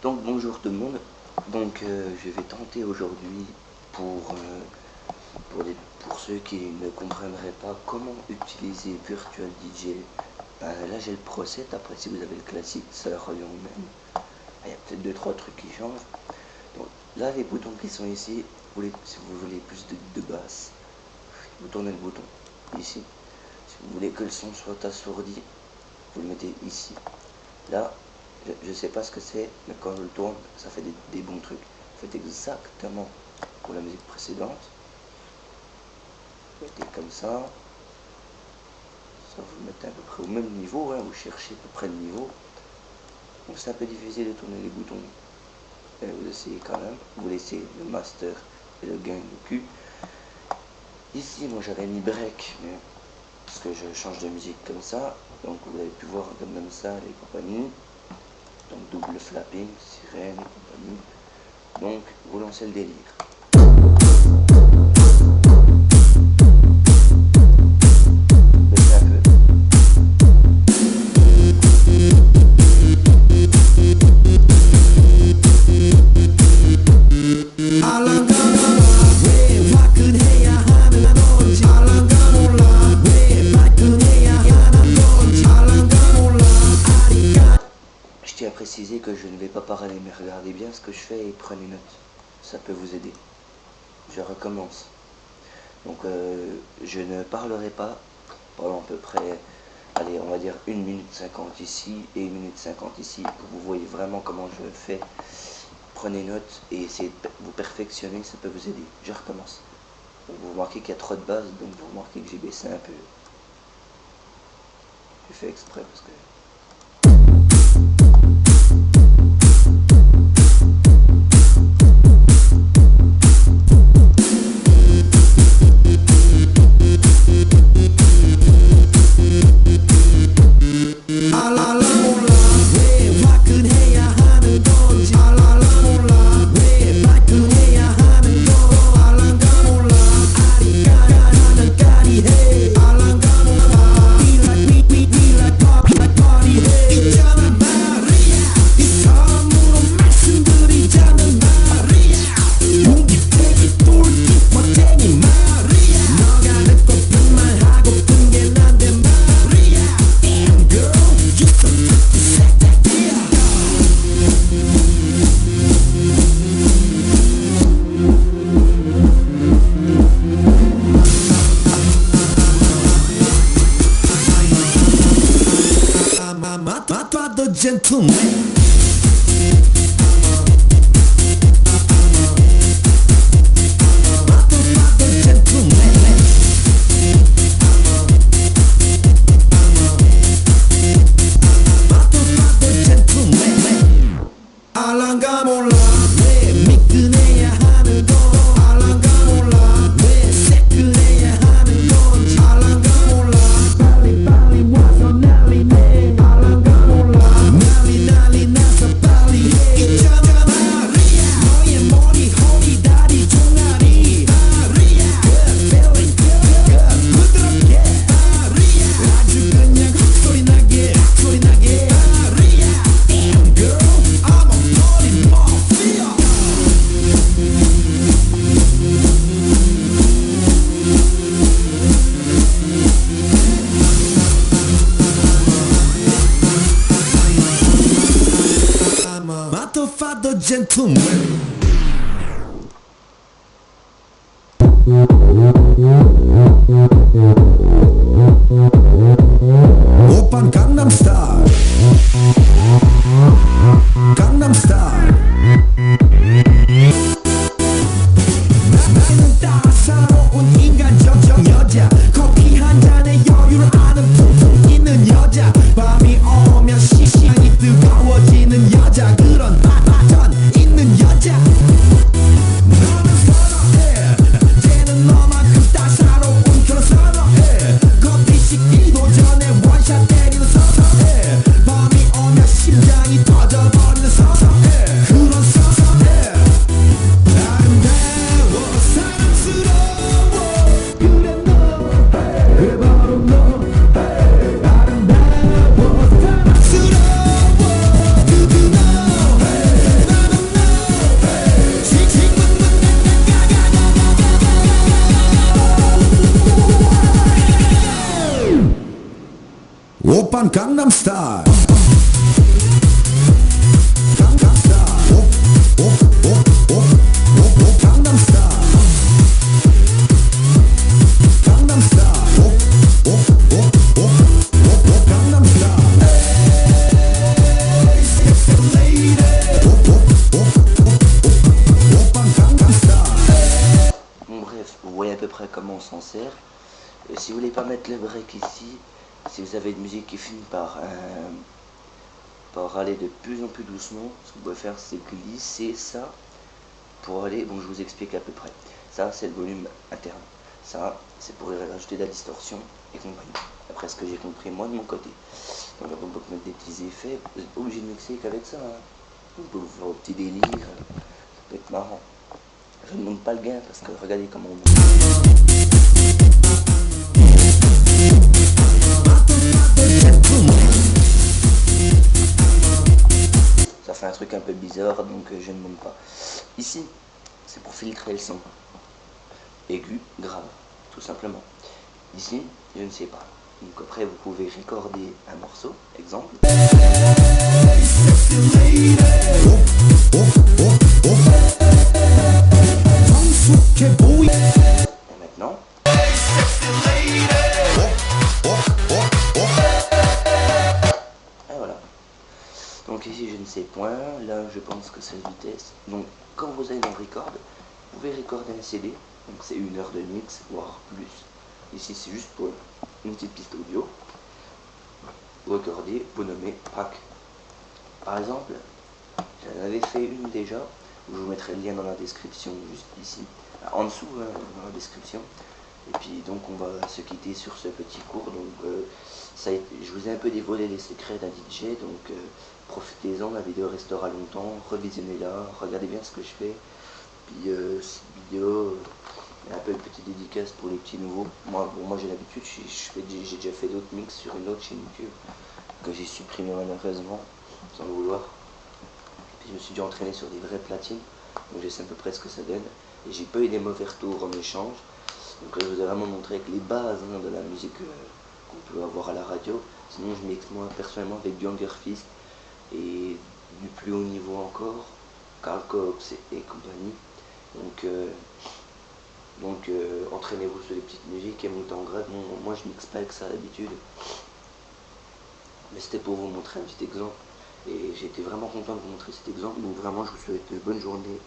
Donc bonjour tout le monde. Donc je vais tenter aujourd'hui pour ceux qui ne comprendraient pas comment utiliser Virtual DJ. Là j'ai le Pro 7, après si vous avez le classique ça revient au même. Il y a peut-être 2-3 trucs qui changent. Donc là les boutons qui sont ici, si vous voulez plus de basse, vous tournez le bouton ici. Si vous voulez que le son soit assourdi, vous le mettez ici. Là, je sais pas ce que c'est, mais quand je le tourne, ça fait des bons trucs. Faites exactement pour la musique précédente. Vous mettez comme ça. Ça vous mettez à peu près au même niveau, hein, vous cherchez à peu près le niveau. Donc c'est un peu difficile de tourner les boutons. Mais vous essayez quand même. Vous laissez le master et le gain de cul. Ici, moi j'avais mis break, mais parce que je change de musique comme ça. Donc vous avez pu voir comme ça les compagnies. Donc double flapping, sirène et compagnie. Donc vous lancez le délire. Baissez un peu. Je tiens à préciser que je ne vais pas parler, mais regardez bien ce que je fais et prenez note. Ça peut vous aider. Je recommence. Donc je ne parlerai pas pendant à peu près, allez, on va dire 1 minute 50 ici et 1 minute 50 ici, que vous voyez vraiment comment je fais. Prenez note et essayez de vous perfectionner, ça peut vous aider. Je recommence. Donc, vous remarquez qu'il y a trop de base, donc vous remarquez que j'ai baissé un peu. J'ai fait exprès parce que... Gentleman. Gentleman. Open Gangnam Style. Gangnam Style. 나는 따사로운 인간적 여자. 커피 한 잔에 여유를 아는 퉁퉁 있는 여자. 밤이 오면 시시하니 뜨거워지는 여자. 그런 파전 있는 여자. 너는 선호해. 쟤는 너만큼 따사로운 그런 선호해. 커피 식기도 전에 원샷 때리는 선호해. 밤이 오면 심장이 터져버려. Style. Gangnam Style. Gangnam Style. Gangnam Style. Gangnam Style. Hey, sexy lady. Gangnam Style. Bon bref, vous voyez à peu près comment on s'en sert. Si vous voulez pas mettre le break ici, si vous avez une musique qui finit par aller de plus en plus doucement, ce que vous pouvez faire c'est glisser ça pour aller, bon je vous explique à peu près. Ça c'est le volume interne, ça c'est pour rajouter de la distorsion et compagnie, après ce que j'ai compris moi de mon côté. Donc on peut mettre des petits effets, vous n'êtes pas obligé de mixer qu'avec ça, hein. Vous pouvez vous faire vos petits délires, ça peut être marrant. Je ne montre pas le gain parce que regardez comment on monte. Ça fait un truc un peu bizarre donc je ne monte pas. Ici, c'est pour filtrer le son. Aigu, grave, tout simplement. Ici, je ne sais pas. Donc après, vous pouvez recorder un morceau, exemple. Et maintenant. Et voilà. Donc ici je ne sais point, là je pense que c'est la vitesse. Donc quand vous allez dans Record, vous pouvez recorder un CD, donc c'est 1 heure de mix, voire plus. Ici c'est juste pour une petite piste audio. Vous recordez, vous nommez pack. Par exemple, j'en avais fait une déjà, je vous mettrai le lien dans la description, juste ici, en dessous hein, dans la description. Et puis donc on va se quitter sur ce petit cours. Donc je vous ai un peu dévoilé les secrets d'un DJ, donc profitez-en, la vidéo restera longtemps, revisionnez-la, regardez bien ce que je fais. Puis cette vidéo est un peu une petite dédicace pour les petits nouveaux. Moi j'ai l'habitude, j'ai déjà fait d'autres mix sur une autre chaîne YouTube que j'ai supprimé malheureusement, sans le vouloir. Puis je me suis dû entraîner sur des vraies platines, donc je sais à peu près ce que ça donne. Et j'ai pas eu des mauvais retours en échange. Donc là je vous ai vraiment montré avec les bases hein, de la musique qu'on peut avoir à la radio. Sinon je mixe moi personnellement avec du Hunger Fist et du plus haut niveau encore, Carl Cox et compagnie. Donc entraînez-vous sur les petites musiques et montez en grade. Bon, moi je mixe pas avec ça d'habitude. Mais c'était pour vous montrer un petit exemple. Et j'étais vraiment content de vous montrer cet exemple. Donc vraiment je vous souhaite une bonne journée